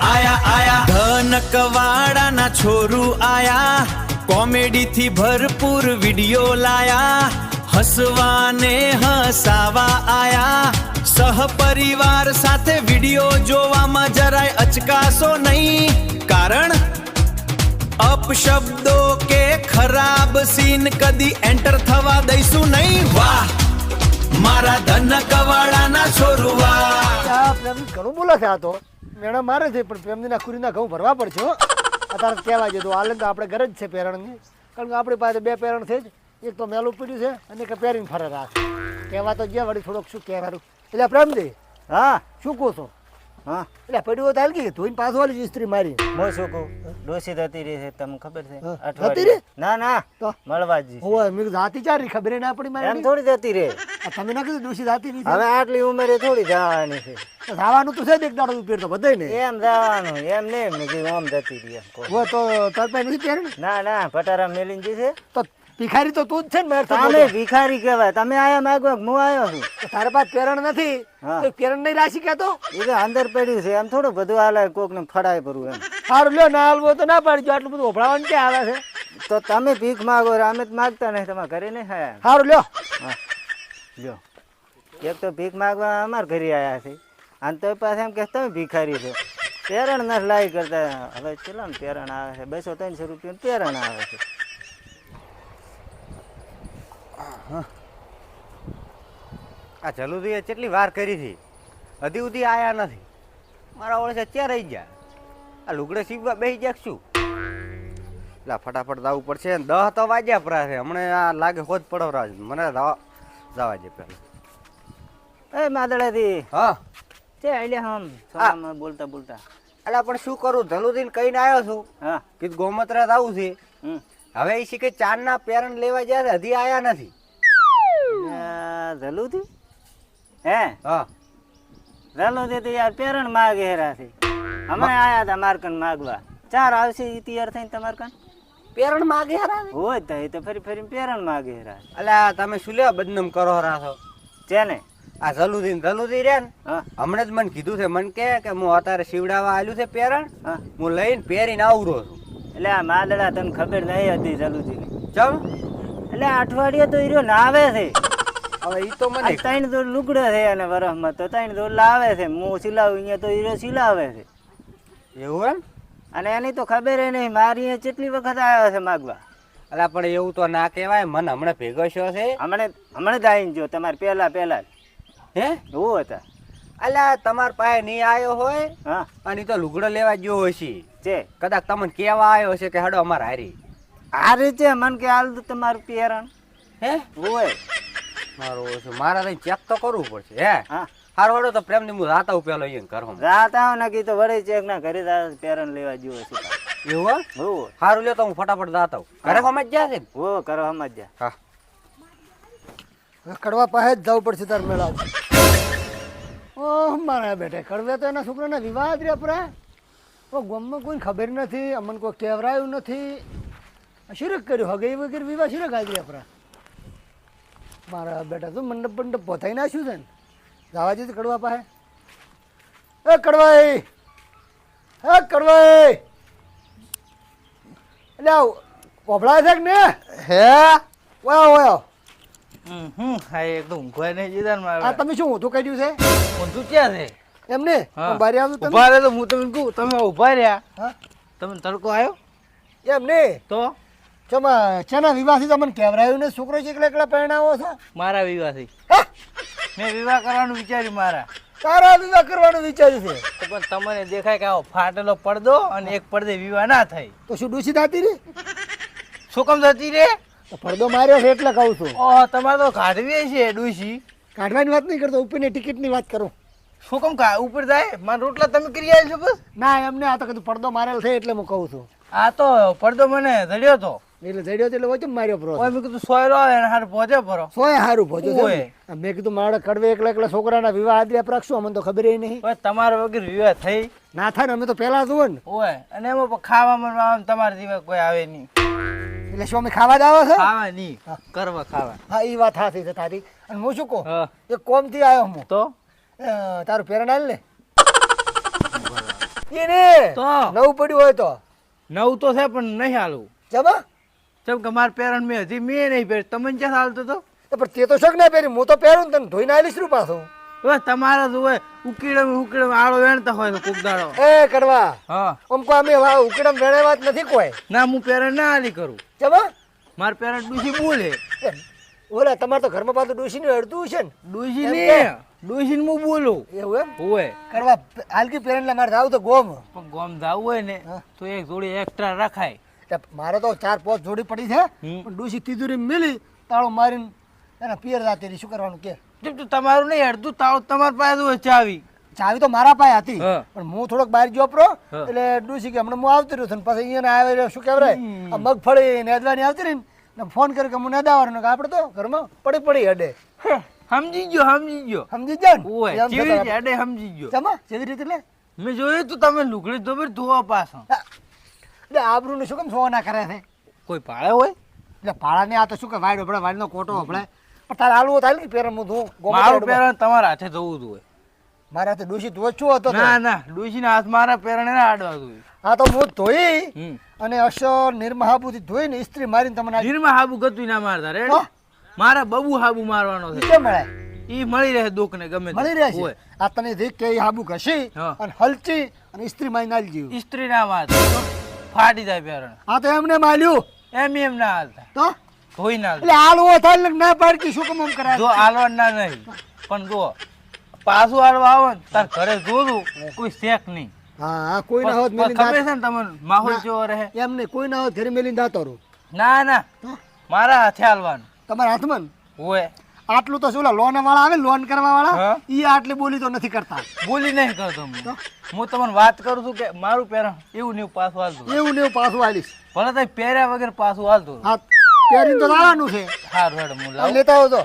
આયા આયા ધનકવાડાના છોરું આયા, કોમેડી થી ભરપૂર વિડિયો લાયા, હસવાને હસાવા આયા, સહપરિવાર સાથે વિડિયો જોવામાં જરાય અચકાશો નહીં, કારણ અપશબ્દો કે ખરાબ સીન કદી એન્ટર થવા દઈશું નહીં. વાહ મારા ધનકવાડાના છોરું વાહ. ઘણું બોલે છે આ તો મેળા મારે છે, પણ પ્રેમજીના કુરીના ઘઉં ભરવા પડશે હો. અત્યારે કહેવા જતો હાલ તો આપણે ઘરે જ છે પેરણની, કારણ કે આપણી પાસે 2 પેરણ છે જ, એક તો મેલું પીડ્યું છે અને એક પહેરીને ફરે રાખ. કહેવા તો જ્યાં વળી થોડોક શું કહેવાનું. એટલે પ્રેમજી હા શું કહો છો? હા એટલે પડ્યું તો હાલ કે ધોઈને પાછું વાળી ઇસ્ત્રી મારી. હું શું કહું, ડોસી જતી રહી છે તમને ખબર છે? જતી અઠવાડિયે. રહી? ના ના તો મળવા જ હોય મેં જાતી ચારી ખબર ના પડી એમ મારી. થોડી જતી રહે. તમે ના કીધું ડોસી જાતી નહીં હવે આટલી ઉંમરે થોડી જવાની છે. જવાનું તો છે જ એક દાડો ઉપેર તો બધાય ને. એમ જવાનું એમ નહીં, મેં કીધું આમ જતી રહી એમ કહું. હોય તો તાર પાસે નથી પહેરણ ના ના પટારા મેલીન જી છે. તો ભિખારી તો તું જ છે ને મેર તો તમે ભિખારી કહેવાય. તમે આયા માગો હું આવ્યો છું. તારા પાસે પેરણ નથી હા. તો પેરણ નહીં રાશી કહેતો. એ તો અંદર પડ્યું છે એમ થોડું બધું હાલે કોક ને ફડાય પડવું એમ. સારું લ્યો ના હાલવો તો ના પાડજો, આટલું બધું ઓભળાવાનું ક્યાં આવે છે. તો તમે ભીખ માગો અમે તો માગતા નહીં, તમારા ઘરે નહીં ખાયા. સારું લ્યો. હા લ્યો, એક તો ભીખ માગવા અમારા ઘરે આવ્યા છે અને તો પાછા એમ કે તમે ભિખારી છો. પેરણ ના લાઈ કરતા. હવે કેટલા પેરણ આવે છે? 200-300 રૂપિયા પેરણ આવે છે. આ જલુદીએ કેટલી વાર કરી હતી, હજી સુધી આયા નથી. મારા ઓળશે ક્યાં રહી ગયા? આ લુગડે સીવવા બેસી ગયા શું? એટલે ફટાફટ જવું પડશે. 10 તો વાગ્યા પરા છે, હમણાં આ લાગે હોજ પડવરા મને જવા દે પેલા. એ માદળાથી હા છે આઈલે હમ સોનામાં બોલતા બોલતા. એટલે પણ શું કરું, જલુદીને કહીને આવ્યો છું. હા કીધું ગોમત્રા જવું છે. હમ હવે એ શીખે 4ના પેરણ લેવા ગયા છે, હજી આયા નથી. જલુથી હે હા જલુથી તો યાર પેરણ માગે હેરા છે. હમણાં આયા હતા મારકન માગવા. 4 આવશે ઈ તૈયાર થઈને તમાર કન પેરણ માગે હેરા. હોય તો એ તો ફરી ફરી પેરણ માગે હેરા. એટલે તમે શું લેવા બદનામ કરો રાસો છે ને આ જલુદી રે ને. હા હમણાં જ મને કીધું છે, મને કે હું અત્યારે સીવડાવવા આવ્યું છે પેરણ, હા હું લઈને પહેરીને આવરો છું. એટલે આ માદડા તને ખબર નહીં હતી જલુજીની. ચમ એટલે આ અઠવાડિયે તો હીરો નાવે છે. હવે ઈ તો મને 3 દોડ લુગડે છે અને વરસમાં તો 3 દોડ લાવે છે. હું સિલાવું અહીંયા તો હીરો સિલાવે છે. એવું એમ. અને એની તો ખબર નહીં મારી અહીંયા કેટલી વખત આવ્યો છે માગવા. અલા પણ એવું તો ના કહેવાય, મને હમણાં ભેગો છો છે. હમણાં જ આવીને જો તમારે પહેલા હે એવું હતા. અલા તમાર પાસે નહીં આવ્યો હોય હા અને ઈ તો લુગડો લેવા ગયો હોય છે કદાચ તમને કેવા આવ્યો છે કે હેડો અમાર હારી. આ રીતે મન કે હાલ તમારું પેરણ હે હોય. મારું છે, મારા તઈ ચેક તો કરવું પડશે. હે હા હારો હેડો તો પ્રેમની હું રાત આવું પેલો અહીંયા ઘરમાં. રાત આવો ને કી તો વડે ચેક ના ઘરે પેરણ લેવા જેવો છે. એવું હો સારું લ્યો તો હું ફટાફટ જાત આવું. ઘરે સમજ જાય છે ને? હો કરો સમજ જા. હા કડવા પાસે જ જવું પડશે તાર મેળા. ઓહ મારા બેટા કડવે તો એના છોકરાના વિવાદ રહ્યા પરા. ઓ ગામમાં કોઈને ખબર નથી, અમને કોઈ કહેવરાયું નથી. શિરક કર્યું હગે વગેરે વિવાહ શિરક આવી રહ્યા પરા. મારા બેટા તો મંડપ મંડપ પોતાઈ નાખ્યું છે ને. જવા જઈએ કડવા પાસે. એ કડવાઈ, હે કડવાઈ, એટલે ઓભળાય છે કે ને? હે ઓયા ઓયા હા એકદમ ઊંઘવાય નહીં જીધા ને આ તમે શું ઊંધું કર્યું છે? ઊંધું ક્યાં છે? એમને હા. બારી આવતું તમે ઉભા રહે તો હું તમને કહું, તમે ઉભા રહ્યા. હા તમને તડકો આવ્યો એમ નહીં તો ચમા છેના વિવાહથી તમને કહેવરાયું ને છોકરો છે એકલા એકલા પરણાવો છો? મારા વિવાહથી હા? મેં વિવાહ કરવાનું વિચાર્યું મારા. તારા વિવાહ કરવાનું વિચાર્યું છે તો પણ તમને દેખાય કે આવો ફાટેલો પડદો અને એક પડદે વિવાહ ના થાય. તો શું ડૂસી થતી રે? શું કામ થતી રે? તો પડદો માર્યો છે એટલે કહું છું. ઓહ તમારે તો કાઢવી છે ડૂસી. કાઢવાની વાત નહીં કરતો, ઉપરની ટિકિટની વાત કરું. શું કામ ઉપર જાય? મારા રોટલા તમે કરી આવ્યા છો બસ. ના એમને આ તો કીધું પડદો મારેલ છે એટલે હું કહું છું. આ તો પડદો મને જડ્યો તો. એટલે જડ્યો એટલે વચમ માર્યો પ્રો. ઓય મેં કીધું સોયરો આવે ને હાર પહોંચે ભરો. સોય હારું ભોજો છે ઓય. ને. મેં કીધું મારા કડવે એકલા એકલા છોકરાના વિવાહ આદર્યા રાખશું, અમને તો ખબર નહીં. ઓય તમારા વગર વિવાહ થઈ. ના થાય ને અમે તો પહેલા જુઓ ને. ઓય અને એમાં પણ ખાવામાં તમારા જેવા કોઈ આવે નહીં. એટલે શું અમે ખાવા જ આવે છે? ખાવા નહીં કરવા ખાવા. હા એ વાત સાચી છે તારી. અને હું શું કહું, હા એક કોમથી આવ્યો હું. તો તારું પેરણ આલ ને. એને તો નવું પડ્યું હોય તો નવું તો છે પણ નહીં હાલું. જમા જેમ કે મારા પેરણ મેં હજી મેં નહીં પહેર્યું, તમને ક્યાં હાલતો તો? પણ તે તો શોખ ના પહેરી, હું તો પહેરું ને તને ધોઈને આવીશ રૂ પાછું. હવે તમારા જ હોય ઉકીડમ આળો વેણતા હોય તો કોક દાડો. એ કડવા હા આમ કો અમે ઉકડમ વેણેવા જ નથી કોઈ. ના હું પેરણ ના હાલી કરું. જમા મારા પેરણ ડૂસી બોલે. ઓલા તમારે તો ઘરમાં પાછું ડોશી ને અડતું છે ને ડૂસી એમ ને કે? ડૂસી હું બોલું એવું એમ હોય. કરવા હાલકી પેરેન્ટલા મારે જાવ તો ગોમ. પણ ગોમ જાવું હોય ને હા. તો એક જોડી એક્સ્ટ્રા રખાય. એટલે મારે તો 4-5 જોડી પડી છે હમ. પણ ડોશી તિજોરી મિલી તાળો મારીને એના પિયર જાતી શું કરવાનું કે જેમ તો તમારું નહીં અડધું તાવ તમારા પાસે હોય ચાવી. ચાવી તો મારા પાસે હતી હા. પણ હું થોડોક બહાર ગયો પ્રો હા. એટલે ડોશી કે હમણાં હું આવતી રહ્યો છું ને પછી અહીંયા આવે શું કહેવાય હમ. આ મગફળી ને અજવાની આવતી રહી ને ફોન કર્યો કે હું નદાવાનું કે આપણે તો ઘરમાં પડી અડે સમજી ગયો સમજી ગયો. સમજી જાય ને હોય એમ જેવી થતા રીતે અડે સમજી ગયો. જમા જેવી રીતે એટલે મેં જોયું તું તમે લુગડી ધોબે ધોવા પાછો. એટલે આબરૂને શું કેમ સોના કરે છે કોઈ ભાડે હોય? એટલે ભાડાને આ તો શું કે વાડ હપડે વાડનો કોટો હપડે પણ તારે આલવો થાય ને પેરણ હું ધોઉં મારું પેરણ તમારા હાથે ધોવું તું હોય. મારા હાથે ડોશી ધોવા શું હતો તો? ના ના ડોશીના હાથ મારા પેરણ એને આડવા તું. હા તો હું ધોઈ હમ અને અસર નિર્મહાબુથી ધોઈને ઇસ્ત્રી મારીને તમને ગીરમાં હાબુ ગતું ના મારતા રેડ. હા. મારા બબુ હાબુ મારવાનો છે. કેમ મળે ઈ મળી રહે દુઃખ ને ગમે તે. મળી રહે છે હોય. આ તને દેખ કે હાબુ ઘસી હા. અને હલચી અને ઇસ્ત્રી મારી નાલી જીવ ઇસ્ત્રી ના વાત ફાટી જાય પેરણ. હા તો એમને માલ્યું એમ ના હાલતા તો ધોઈ ના એટલે આલવો થાય ને ના પાડકી શું કેમ આમ કરાય જો આલવા ના નહીં પણ જો પાછું આલવા આવો ને તાર ઘરે જોતું કોઈ શેક નહીં. હા હા કોઈ ના હોત પણ મેલી ખબર છે ને તમને માહોલ કેવો રહે. એમ નહીં કોઈ ના હોત ઘરે મેલીને દાતો રહું ના ના મારા હાથે હાલવાનું તમારા હાથમાં ને? હોય. આટલું તો શું લોન વાળા આવે લોન કરવા વાળા હા. ઈ આટલી બોલી તો નથી કરતા બોલી નહીં કરતો હું તમને વાત કરું છું કે મારું પેરણ એવું ને એવું પાછું હાલતું. એવું ને એવું પાછું આલીશ ભલે તમે પહેર્યા વગર પાછું હાલતું. હા પહેરીને તો લાવવાનું છે સારું હેડ હું આ લાવું. લેતા આવજો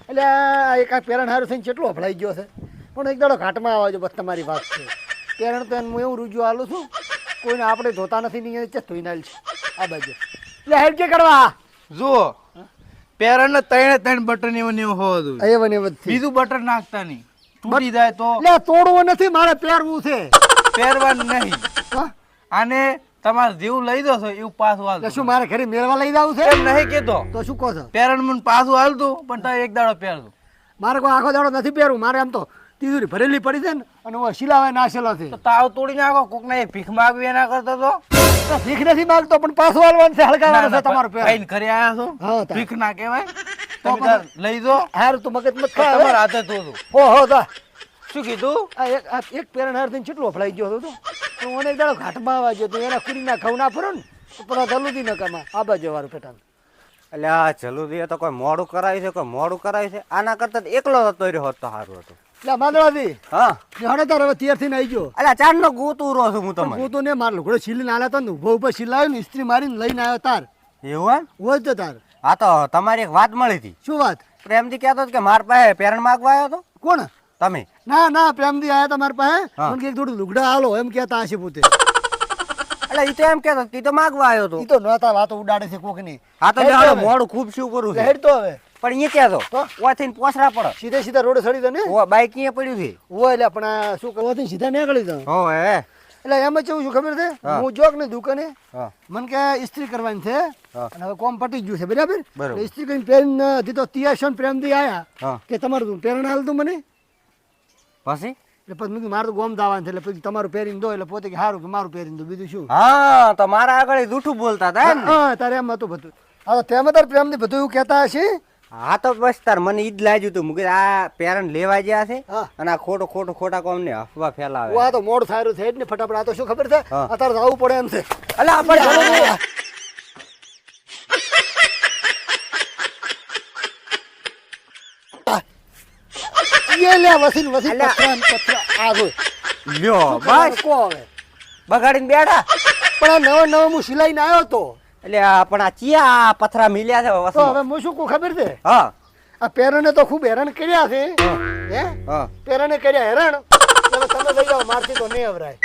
એટલે આ એક આ પેરણ હારું થઈને કેટલો અફળાઈ ગયો છે પણ એક દાડો ઘાટમાં આવજો બસ તમારી વાત છે પેરણ તો હું એવું રૂજુ આલું છું કોઈને આપણે ધોતા નથી ને અહીંયા ધોઈ નાલ છે આ બાજુ એટલે હેડ કે કરવા જુઓ પેરણ ને ત્રણ બટન એવું ને એવું હોવું જોઈએ. એ વને વધી બીજું બટન નાખતા નહીં તૂટી જાય તો એટલે તોડવું નથી મારે પહેરવું છે પહેરવાનું નહીં. હા? અને તમારે જેવું લઈ દો છો એવું પાછું એટલે હાલતું. શું મારે ઘરે મેળવા લઈ જવું છે એમ નહીં કેતો તો શું કહો છો પેરણ મને પાછું હાલતું પણ તમે એક દાડો પહેરતું. મારે કોઈ આખો દાડો નથી પહેરવું મારે આમ તો તિજોરી ભરેલી પડી છે ને અને હું સિલાવે નાખેલો છે તો તાવ તોડી નાખો કોક ને ભીખ માગવી એના કરતો તો. તો ભીખ નથી માંગતો પણ પાછું હાલવાનું છે હળગાવાનું છે તમારું પેર ખાઈને ઘરે આયા છો હા, તાર. ભીખ ના કહેવાય. તો તમે તાર લઈ દો હારું તો મગજ મત તમારા ખા હાથે ધોતું. હો તો શું કીધું? આ એક પેરણ હાર થઈને કેટલો અફળાઈ ગયો હતો તો હું એક દાડો ઘાટમાં આવવા ગયો તો એના કુરી ના ખવ ના ફરો ને તો પેલા ધલુદી ન કમા આ બાજુ વાળું પેટાન એટલે આ જલુદી તો કોઈ મોડું કરાવ્યું છે કોઈ મોડું કરાવ્યું છે આના કરતા તો એકલો હતો રહ્યો હોત તો સારું હતું. એટલે માંદળાથી હા હડે તાર હવે તૈયાર થઈને આવી ગયો એટલે ચાંદનો ગોતું રહો છું હું તમને. હું તો ને માર લુગડો છીલીને આલ્યા તો ને ઉભો ઉભો સિલાવ્યો ને ઇસ્ત્રી મારીને લઈને આવ્યો તાર એવું એમ? હોય તો તાર હા તો તમારી એક વાત મળી હતી શું વાત પ્રેમથી કહેતો હતો કે મારા પાસે પેરણ માગવા આવ્યો હતો કોણ તમે. ના ના પ્રેમથી આયા તમારા પાસે હા. મને કે થોડું લુગડા હાલો એમ કહેતા હશે પોતે એટલે ઈ તો એમ કહેતો કે ઈ તો માગવા આવ્યો હતો. ઈ તો નતા વાતો ઉડાડે છે કોકની હા તો હેડ જાણો હવે. મોડું ખૂબ શું કરું છે હેડ તો હવે પણ એ કહેતો તો? ઓથીને પોસરા પડે સીધે સીધા રોડે ચડી દે ને ઓ બાઈક અહીંયા પડ્યું છે. હોય એટલે પણ આ શું કરવા સીધા નીકળી જાઉં હો હે એટલે એમ જ કેવું છું ખબર છે હા. હું જોક ને દુકાને હા મને કે ઇસ્ત્રી કરવાની છે હા. અને હવે કોમ પટી ગયું છે બરાબર બરાબર. એટલે ઇસ્ત્રી કરીને પહેરીને હજી તો તિયાસન પ્રેમથી આયા હા કે તમારું તું પહેરણ હાલ તું મને પછી એટલે પછી મેં કીધું મારું તો ગોમ દાવાનું છે એટલે પછી તમારું પહેરીને દો એટલે પોતે કે સારું કે મારું પહેરીને દો બીજું શું હા તો મારા આગળ જૂઠું બોલતા હતા એમ ને? હા તારે એમ હતું બધું હા તો તેમાં તાર પ્રેમથી બધું એવું કહેતા હશે હા તો બસ તાર મને ઈ જ લાગ્યું તું મુકે આ પેરણ લેવા ગયા છે હા. અને આ ખોટા કોમ ને અફવા ફેલાવે. આ તો મોડ થાયરું છે ને ફટાફટ આ તો શું ખબર છે હા. અત્યારે જવું પડે એમ છે અલા આપણે એ લે વસીન વસીન અલ્યા. પથરા ને પથરા આ જોઈ લ્યો બસ કો હવે બગાડીને બેઠા પણ આ નવો નવો હું સિલાઈને આવ્યો તો એટલે આ પણ આ ચિયા પથરા મિલ્યા છે તો વસમાં. હવે હું શું કહું ખબર છે હા આ પેરણે તો ખૂબ હેરાન કર્યા છે હે હા પેરણે કર્યા હેરાન હવે તમે લઈ જાઓ મારથી તો નહીં અવરાય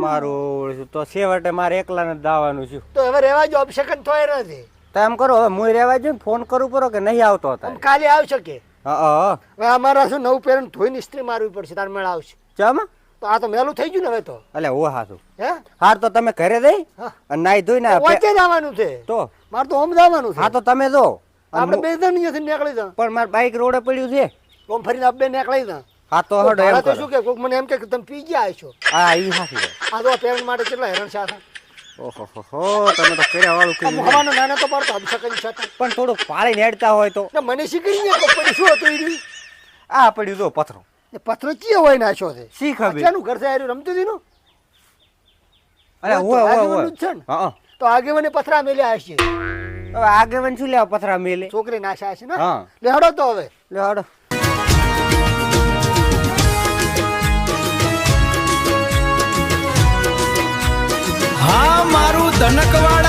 મારું તો છેવટે મારે એકલાને જ દાવાનું છું. તો હવે રહેવા જો અપશકન થોય નથી તો એમ કરો હવે હું રહેવા જો ફોન કરું પરો કે નહીં આવતો હતા. આમ કાલે આવશે કે હા હવે અમારા શું નવું પેરણ ધોઈને ઇસ્ત્રી મારવી પડશે તાર મેળ આવશે ચમ તો આ તો મેલું થઈ ગયું ને હવે તો એટલે ઓ હાથું હે હાર તો તમે ઘરે દઈ હા. અને નાઈ ધોઈને વચ્ચે જવાનું છે તો મારે તો ઓમ જવાનું છે હા તો તમે જો આપણે બે જણ અહીંયાથી નીકળી જા પણ મારું બાઈક રોડે પડ્યું છે ઓમ ફરીને આપણે નીકળી જા હા તો હડો એમ ભાડા તો કરો. શું કે કોક મને એમ કે તમે પી ગયા છો હા ઈ હાથી આ તો પેરેન્ટ માટે કેટલા હેરાન છે ઓહો હો તમે તો કર્યા વાળું કર્યું છે. હવાનો નાના તો પડતો હબસા કરી છતાં પણ થોડુંક પાળીને હેડતા હોય તો ને મને શીખી ને પડી શું હતું ઈ આ પડ્યું જો પથરો પથરો ચિયો હોય નાખ્યો છે શી ખબર અત્યારનું ઘર છે આર્યું રમતું હતું નું અરે તો હોય હોય આગેવાનનું હોય જ છે ને હા તો આગેવાને પથરા મેલ્યા હશે હવે આગેવાન શું લેવા પથરા મેલે છોકરી નાશા હશે ને હા. લે હડો તો હવે લે હડો હા મારું ધનકવાડા